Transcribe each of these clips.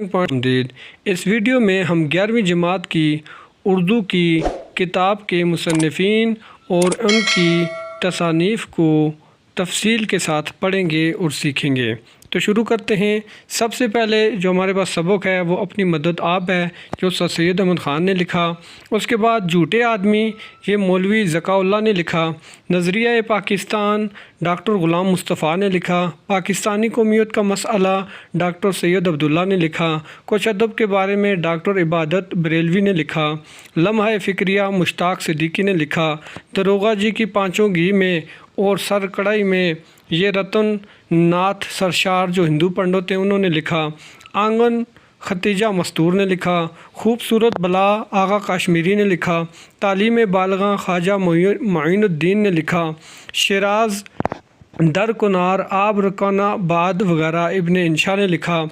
اس video میں ہم 11ویں جماعت کی اردو کی کتاب کے مصنفین اور ان کی تصانیف کو تفصیل کے ساتھ پڑھیں گے اور سیکھیں گے۔ تو شروع کرتے ہیں۔ سب سے پہلے جو ہمارے پاس سبق ہے وہ اپنی مدد آپ ہے، جو سر سید احمد خان نے لکھا۔ اس کے بعد جھوٹے آدمی، یہ مولوی ذکاء اللہ نے لکھا۔ نظریہ پاکستان، ڈاکٹر غلام مصطفیٰ نے لکھا۔ پاکستانی قومیت کا مسئلہ، ڈاکٹر سید عبداللہ نے لکھا۔ کچھ ادب کے بارے میں ڈاکٹر عبادت بریلوی نے لکھا۔ لمحہ فکریہ، مشتاق صدیقی نے لکھا۔ داروغہ جی کی پانچوں گھی میں اور سر کڑھائی میں، یہ رتن ناتھ سرشار جو ہندو پنڈت ہیں انہوں نے لکھا۔ آنگن، ختیجہ مستور نے لکھا۔ خوبصورت بلا، آغا کاشمیری نے لکھا۔ تعلیم بالغاں، خواجہ معین الدین نے لکھا۔ شیراز، در کنار، آب رکانہ باد وغیرہ ابن انشا نے لکھا۔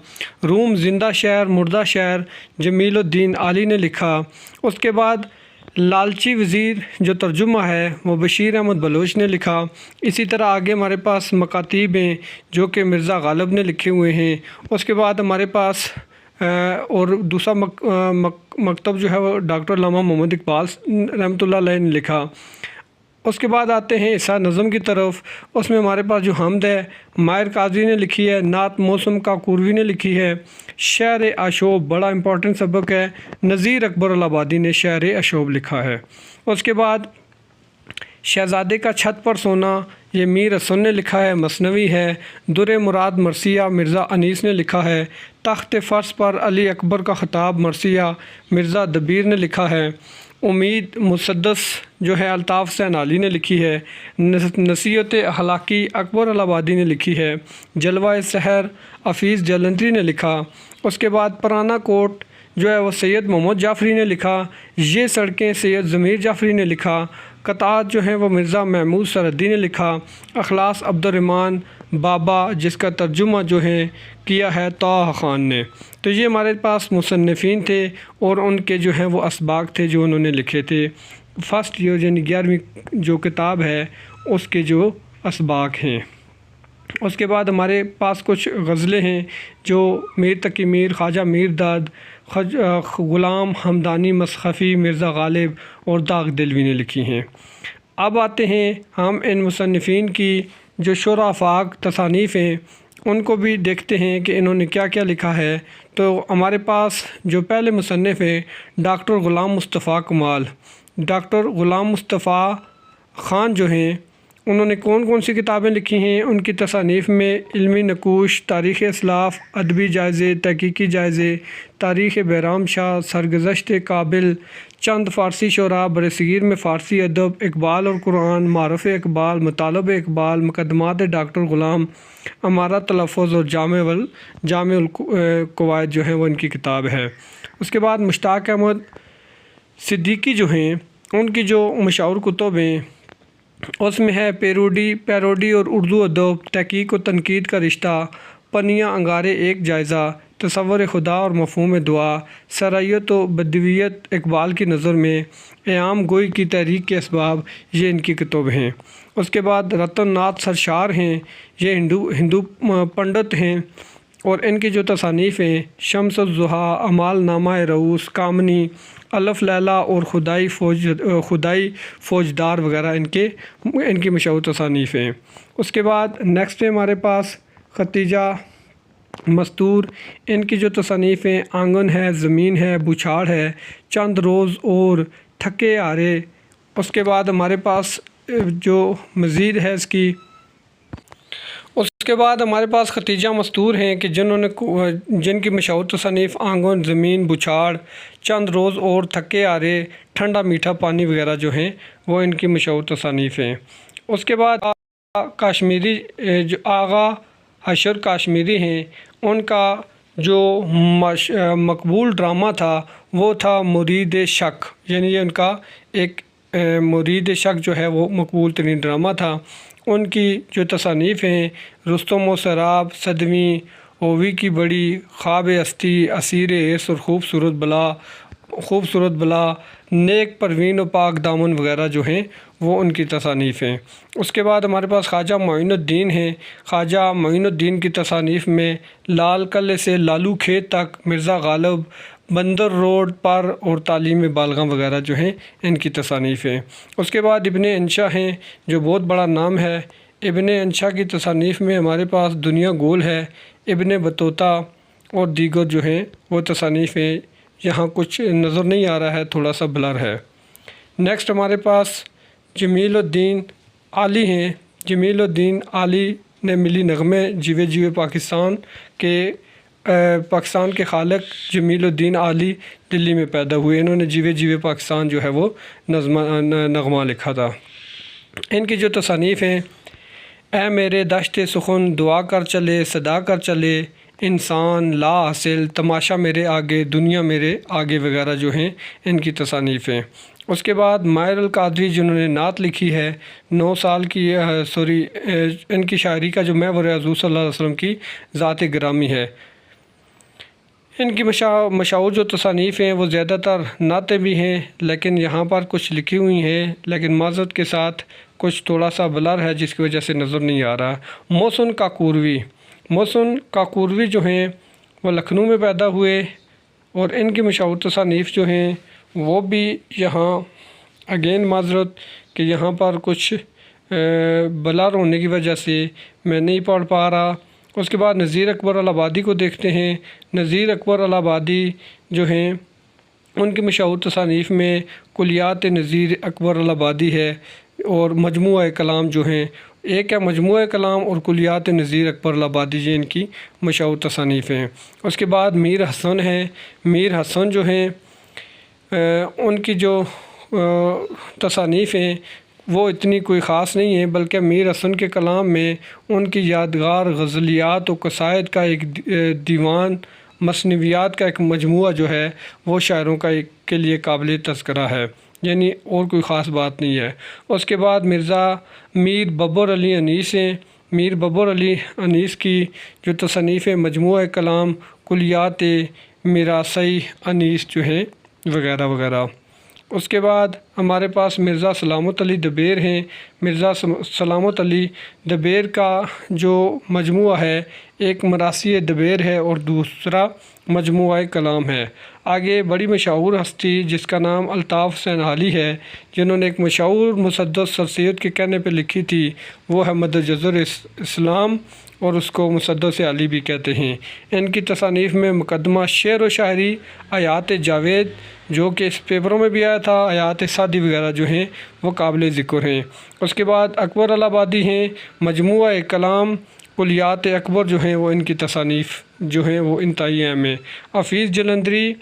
روم، زندہ شہر مردہ شہر، جمیل الدین عالی نے لکھا۔ اس کے بعد لالچی وزیر جو ترجمہ ہے وہ بشیر احمد بلوچ نے لکھا۔ اسی طرح آگے ہمارے پاس مکاتیب ہیں جو کہ مرزا غالب نے لکھے ہوئے ہیں۔ اس کے بعد ہمارے پاس اور دوسرا مکتب جو ہے وہ ڈاکٹر علامہ محمد اقبال رحمۃ اللہ علیہ نے لکھا۔ اس کے بعد آتے ہیں حصہ نظم کی طرف۔ اس میں ہمارے پاس جو حمد ہے ماہر قاضی نے لکھی ہے۔ نعت موسم کا کوروی نے لکھی ہے۔ شعر آشوب بڑا امپورٹنٹ سبق ہے، نذیر اکبر الآبادی نے شعر آشوب لکھا ہے۔ اس کے بعد شہزادے کا چھت پر سونا، یہ میر حسن نے لکھا ہے، مثنوی ہے۔ در مراد مرثیہ، مرزا انیس نے لکھا ہے۔ تخت فرش پر علی اکبر کا خطاب، مرثیہ، مرزا دبیر نے لکھا ہے۔ امید مسدس جو ہے الطاف حسین علی نے لکھی ہے۔ نصیحت اخلاقی اکبر الآبادی نے لکھی ہے۔ جلوہ سحر حفیظ جلندری نے لکھا۔ اس کے بعد پرانا کوٹ جو ہے وہ سید محمد جعفری نے لکھا۔ یہ سڑکیں سید ضمیر جعفری نے لکھا۔ قطعات جو ہیں وہ مرزا محمود سرحدی نے لکھا۔ اخلاص عبد الرحمن بابا جس کا ترجمہ جو ہے کیا ہے طه خان نے۔ تو یہ ہمارے پاس مصنفین تھے اور ان کے جو ہیں وہ اسباق تھے جو انہوں نے لکھے تھے۔ فرسٹ یعنی 11ویں جو کتاب ہے اس کے جو اسباق ہیں۔ اس کے بعد ہمارے پاس کچھ غزلیں ہیں جو میر تقی میر، خواجہ میر داد، غلام حمدانی مسخفی، مرزا غالب اور داغ دلوی نے لکھی ہیں۔ اب آتے ہیں ہم ان مصنفین کی جو شرح آفاق تصانیف ہیں ان کو بھی دیکھتے ہیں کہ انہوں نے کیا کیا لکھا ہے۔ تو ہمارے پاس جو پہلے مصنف ہیں ڈاکٹر غلام مصطفیٰ کمال، ڈاکٹر غلام مصطفیٰ خان جو ہیں انہوں نے کون کون سی کتابیں لکھی ہیں؟ ان کی تصانیف میں علمی نقوش، تاریخ اسلاف، ادبی جائزے، تحقیقی جائزے، تاریخ بہرام شاہ، سرگزشت کابل، چند فارسی شعراء، برصغیر میں فارسی ادب، اقبال اور قرآن، معارف اقبال، مطالب اقبال، مقدمات ڈاکٹر غلام، امارہ تلفظ اور جامع القواعد جو ہیں وہ ان کی کتاب ہے۔ اس کے بعد مشتاق احمد صدیقی جو ہیں ان کی جو مشہور کتب ہیں اس میں ہے پیروڈی اور اردو ادب، تحقیق و تنقید کا رشتہ، پنیاں انگارے ایک جائزہ، تصور خدا اور مفہوم دعا، سرائیت و بدویت اقبال کی نظر میں، ایام گوئی کی تحریک کے اسباب، یہ ان کی کتب ہیں۔ اس کے بعد رتن ناتھ سرشار ہیں، یہ ہندو پنڈت ہیں اور ان کی جو تصانیف ہیں شمس الضحیٰ، اعمال نامہ رؤوس، کامنی، الف لیلہ اور خدائی فوجدار وغیرہ ان کی مشہور تصانیف ہیں۔ اس کے بعد نیکسٹ ہے ہمارے پاس ختیجہ مستور، ان کی جو تصانیف ہیں آنگن ہے، زمین ہے، بچھاڑ ہے، چند روز اور تھکے آرے۔ اس کے بعد ہمارے پاس جو مزید ہے اس کے بعد ہمارے پاس ختیجہ مستور ہیں کہ جن کی مشہور تصانیف آنگن، زمین، بچھاڑ، چند روز اور تھکے آرے، ٹھنڈا میٹھا پانی وغیرہ جو ہیں وہ ان کی مشہور تصانیف ہیں۔ اس کے بعد کاشمیری جو آغا حشر کاشمیری ہیں ان کا جو مقبول ڈرامہ تھا وہ تھا مرید شک، یعنی یہ ان کا ایک مرید شک جو ہے وہ مقبول ترین ڈرامہ تھا۔ ان کی جو تصانیف ہیں رستم و سراب، صدویں، اووی کی بڑی، خواب ہستی، اسیر عیش اور خوبصورت بلا، نیک پروین و پاک دامن وغیرہ جو ہیں وہ ان کی تصانیف ہیں۔ اس کے بعد ہمارے پاس خواجہ معین الدین ہیں۔ خواجہ معین الدین کی تصانیف میں لال قلعے سے لالو کھیت تک، مرزا غالب، بندر روڈ پر اور تعلیم بالغاں وغیرہ جو ہیں ان کی تصانیف ہیں۔ اس کے بعد ابن انشا ہیں جو بہت بڑا نام ہے۔ ابن انشا کی تصانیف میں ہمارے پاس دنیا گول ہے، ابن بطوطہ اور دیگر جو ہیں وہ تصانیف ہیں۔ یہاں کچھ نظر نہیں آ رہا ہے، تھوڑا سا بلر ہے۔ نیکسٹ ہمارے پاس جمیل الدین عالی ہیں۔ جمیل الدین عالی نے ملی نغمے جیوے جیوے پاکستان کے خالق جمیل الدین عالی دلی میں پیدا ہوئے۔ انہوں نے جیوے جیوے پاکستان جو ہے وہ نغمہ لکھا تھا۔ ان کی جو تصانیف ہیں، اے میرے دشت سخن دعا کر چلے، صدا کر چلے، انسان لا حاصل، تماشا میرے آگے، دنیا میرے آگے وغیرہ جو ہیں ان کی تصانیف ہیں۔ اس کے بعد ماہر القادری جنہوں نے نعت لکھی ہے، 9 سال کی ان کی شاعری کا جو محور حضور صلی اللہ علیہ وسلم کی ذات گرامی ہے۔ ان کی مشہور جو تصانیف ہیں وہ زیادہ تر نعتیں بھی ہیں، لیکن یہاں پر کچھ لکھی ہوئی ہیں، لیکن معذرت کے ساتھ کچھ تھوڑا سا بلر ہے جس کی وجہ سے نظر نہیں آ رہا۔ محسن کاکوروی جو ہیں وہ لکھنؤ میں پیدا ہوئے، اور ان کی مشہور تصانیف جو ہیں وہ بھی یہاں اگین معذرت کہ یہاں پر کچھ بلر ہونے کی وجہ سے میں نہیں پڑھ پا رہا۔ اس کے بعد نذیر اکبر الہ آبادی کو دیکھتے ہیں۔ نذیر اکبر الہ آبادی جو ہیں ان کی مشہور تصانیف میں کلیات نذیر اکبر الہ آبادی ہے، اور مجموعہ کلام جو ہیں، ایک ہے مجموعہ کلام اور کلیات نذیر اکبر الہ آبادی، یہ ان کی مشہور تصانیف ہیں۔ اس کے بعد میر حسن ہیں۔ میر حسن جو ہیں ان کی جو تصانیف ہیں وہ اتنی کوئی خاص نہیں ہیں، بلکہ میر حسن کے کلام میں ان کی یادگار غزلیات و قصائد کا ایک دیوان، مثنویات کا ایک مجموعہ جو ہے وہ شاعروں کے لیے قابل تذکرہ ہے، یعنی اور کوئی خاص بات نہیں ہے۔ اس کے بعد میر ببر علی انیس ہیں۔ میر ببر علی انیس کی جو تصانیف مجموعہ کلام، کلیات میراثی انیس جو ہیں وغیرہ وغیرہ۔ اس کے بعد ہمارے پاس مرزا سلامت علی دبیر ہیں۔ مرزا سلامت علی دبیر کا جو مجموعہ ہے، ایک مراثی دبیر ہے اور دوسرا مجموعہ کلام ہے۔ آگے بڑی مشہور ہستی جس کا نام الطاف حسین حالی ہے، جنہوں نے ایک مشہور مسدس سر سید کے کہنے پہ لکھی تھی، وہ ہے مد جزر اسلام، اور اس کو مسدس علی بھی کہتے ہیں۔ ان کی تصانیف میں مقدمہ شعر و شاعری، آیات جاوید جو کہ اس پیپروں میں بھی آیا تھا، آیات سعدی وغیرہ جو ہیں وہ قابل ذکر ہیں۔ اس کے بعد اکبر الہ آبادی ہیں، مجموعہ کلام، کلیات اکبر جو ہیں وہ ان کی تصانیف جو ہیں وہ انتہائی اہم ہیں۔ حفیظ جلندری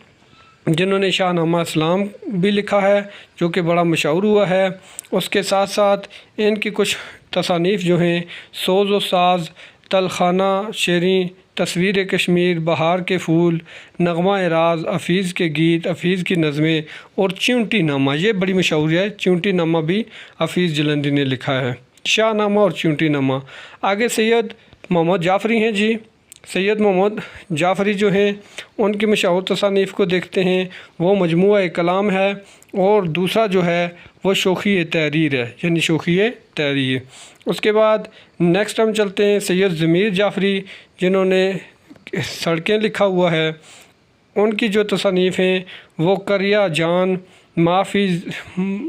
جنہوں نے شاہ نامہ اسلام بھی لکھا ہے جو کہ بڑا مشہور ہوا ہے، اس کے ساتھ ساتھ ان کی کچھ تصانیف جو ہیں سوز و ساز، تلخانہ شیریں، تصویر کشمیر، بہار کے پھول، نغمہ راز، حفیظ کے گیت، حفیظ کی نظمیں اور چیونٹی نامہ، یہ بڑی مشہور ہے۔ چیونٹی نامہ بھی حفیظ جلندری نے لکھا ہے، شاہ نامہ اور چیونٹی نامہ۔ آگے سید محمد جعفری ہیں جی۔ سید محمد جعفری جو ہیں ان کی مشہور تصانیف کو دیکھتے ہیں، وہ مجموعہ کلام ہے، اور دوسرا جو ہے وہ شوخی تحریر ہے، یعنی شوخی تحریر۔ اس کے بعد نیکسٹ ہم چلتے ہیں سید ضمیر جعفری جنہوں نے سڑکیں لکھا ہوا ہے۔ ان کی جو تصانیف ہیں وہ قریہ جان، معافی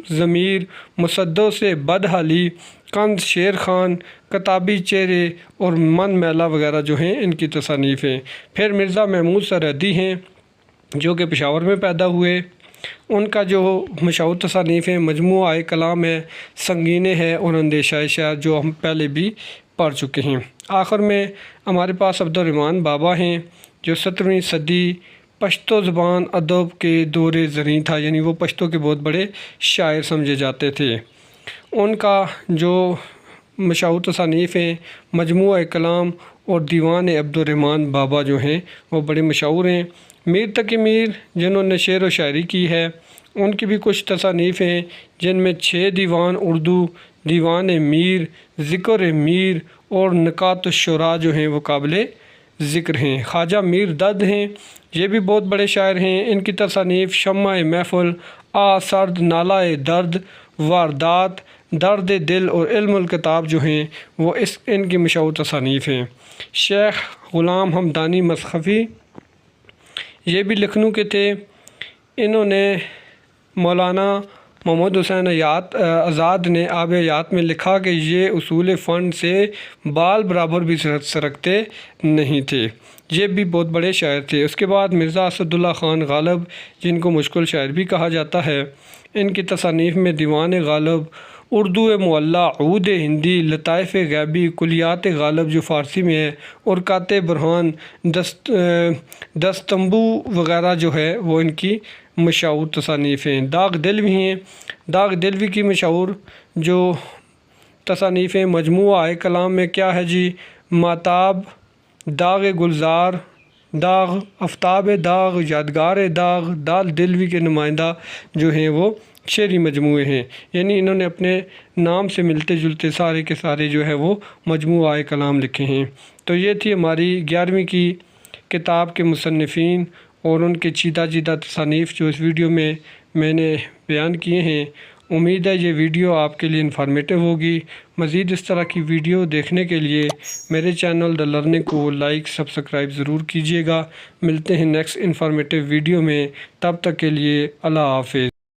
ضمیر، مصدع سے بدحالی، کنز شیر خان، کتابی چہرے اور من میلہ وغیرہ جو ہیں ان کی تصانیف ہیں۔ پھر مرزا محمود سرحدی ہیں جو کہ پشاور میں پیدا ہوئے۔ ان کا جو مشہور تصانیف ہیں مجموعہ کلام ہے، سنگین ہے اور اندیشہ شعر جو ہم پہلے بھی پڑھ چکے ہیں۔ آخر میں ہمارے پاس عبدالرحمن بابا ہیں جو 17ویں صدی پشتو زبان ادب کے دور زریں تھا، یعنی وہ پشتو کے بہت بڑے شاعر سمجھے جاتے تھے۔ ان کا جو مشہور تصانیف ہیں مجموعہ کلام اور دیوان عبدالرحمن بابا جو ہیں وہ بڑے مشہور ہیں۔ میر تقی میر جنہوں نے شعر و شاعری کی ہے، ان کی بھی کچھ تصانیف ہیں جن میں 6 دیوان اردو، دیوان میر، ذکر میر اور نکات الشعراء جو ہیں وہ قابل ذکر ہیں۔ خواجہ میر دد ہیں، یہ بھی بہت بڑے شاعر ہیں۔ ان کی تصانیف شمع محفل، آ سرد، نالہ درد، واردات، درد دل اور علم الکتاب جو ہیں وہ ان کی مشہور تصانیف ہیں۔ شیخ غلام حمدانی مصحفی یہ بھی لکھنؤ کے تھے۔ انہوں نے مولانا محمد حسین آزاد نے آب حیات میں لکھا کہ یہ اصول فن سے بال برابر بھی سرکتے نہیں تھے۔ یہ بھی بہت بڑے شاعر تھے۔ اس کے بعد مرزا اسد اللہ خان غالب جن کو مشکل شاعر بھی کہا جاتا ہے، ان کی تصانیف میں دیوان غالب، اردو معلیٰ، عود ہندی، لطائف غیبی، کلیات غالب جو فارسی میں ہے، اور قاطع برہان، دستمبو وغیرہ جو ہے وہ ان کی مشہور تصانیف ہیں۔ داغ دلوی ہیں۔ داغ دلوی کی مشہور جو تصانیف ہیں، مجموعہ کلام میں کیا ہے جی؟ ماتاب، داغ گلزار، داغ، آفتاب داغ، یادگار داغ، داغ دلوی کے نمائندہ جو ہیں وہ شعری مجموعے ہیں۔ یعنی انہوں نے اپنے نام سے ملتے جلتے سارے کے سارے جو ہے وہ مجموعہ کلام لکھے ہیں۔ تو یہ تھی ہماری 11ویں کی کتاب کے مصنفین اور ان کے چیدہ تصانیف جو اس ویڈیو میں نے بیان کیے ہیں۔ امید ہے یہ ویڈیو آپ کے لیے انفارمیٹیو ہوگی۔ مزید اس طرح کی ویڈیو دیکھنے کے لیے میرے چینل دا لرننگ کو لائک سبسکرائب ضرور کیجیے گا۔ ملتے ہیں نیکسٹ انفارمیٹیو ویڈیو میں، تب تک کے لیے اللہ حافظ۔